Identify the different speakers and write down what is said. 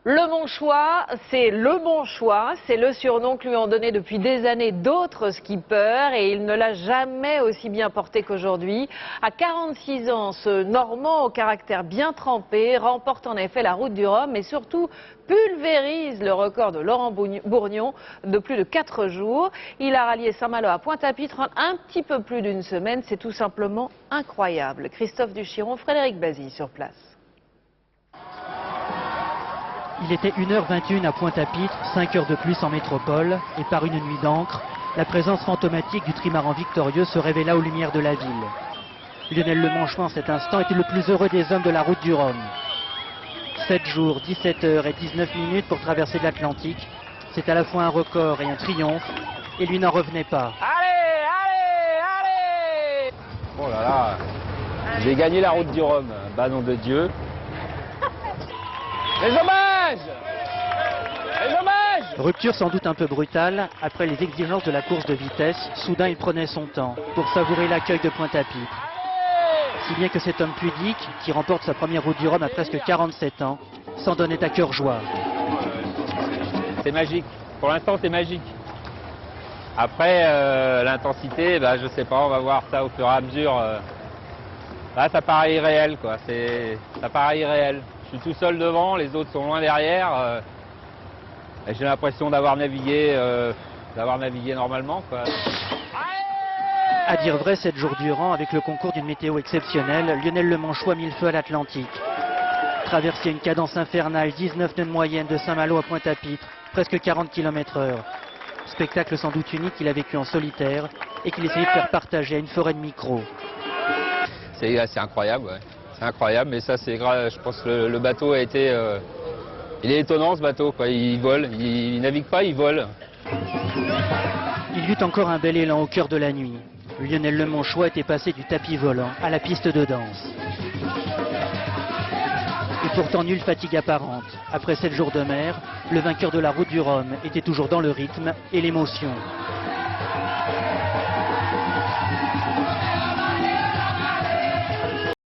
Speaker 1: Le bon choix, c'est le bon choix. C'est le surnom que lui ont donné depuis des années d'autres skippers et il ne l'a jamais aussi bien porté qu'aujourd'hui. À 46 ans, ce Normand au caractère bien trempé remporte en effet la route du Rhum et surtout pulvérise le record de Laurent Bourgnon de plus de 4 jours. Il a rallié Saint-Malo à Pointe-à-Pitre en un petit peu plus d'une semaine. C'est tout simplement incroyable. Christophe Duchiron, Frédéric Bazille sur place.
Speaker 2: Il était 1h21 à Pointe-à-Pitre, 5 heures de plus en métropole, et par une nuit d'encre, la présence fantomatique du trimaran victorieux se révéla aux lumières de la ville. Lionel Lemanchois en cet instant était le plus heureux des hommes de la route du Rhum. 7 jours, 17 heures et 19 minutes pour traverser l'Atlantique, c'est à la fois un record et un triomphe, et lui n'en revenait pas.
Speaker 3: Allez, allez, allez! Oh là là, j'ai gagné la route du Rhum, bah nom de Dieu. Les hommages! Les hommages!
Speaker 2: Rupture sans doute un peu brutale, après les exigences de la course de vitesse, soudain il prenait son temps pour savourer l'accueil de Pointe-à-Pitre. Si bien que cet homme pudique, qui remporte sa première route du Rhum à presque 47 ans, s'en donnait à cœur joie.
Speaker 3: C'est magique, pour l'instant c'est magique. Après l'intensité, bah, je sais pas, on va voir ça au fur et à mesure. Là ça paraît irréel quoi, ça paraît irréel. Je suis tout seul devant, les autres sont loin derrière. Et j'ai l'impression d'avoir navigué normalement, quoi.
Speaker 2: À dire vrai, 7 jours durant, avec le concours d'une météo exceptionnelle, Lionel Lemanchois mit le feu à l'Atlantique. Traversé à une cadence infernale, 19 nœuds de moyenne de Saint-Malo à Pointe-à-Pitre, presque 40 km/h. Spectacle sans doute unique qu'il a vécu en solitaire et qu'il essayait de faire partager à une forêt de micros.
Speaker 3: C'est incroyable, ouais. C'est incroyable, mais ça c'est grave. Je pense que le bateau a été... il est étonnant ce bateau, quoi. Il vole, il navigue pas, il vole.
Speaker 2: Il eut encore un bel élan au cœur de la nuit. Lionel Lemanchois était passé du tapis volant à la piste de danse. Et pourtant nulle fatigue apparente. Après 7 jours de mer, le vainqueur de la route du Rhum était toujours dans le rythme et l'émotion.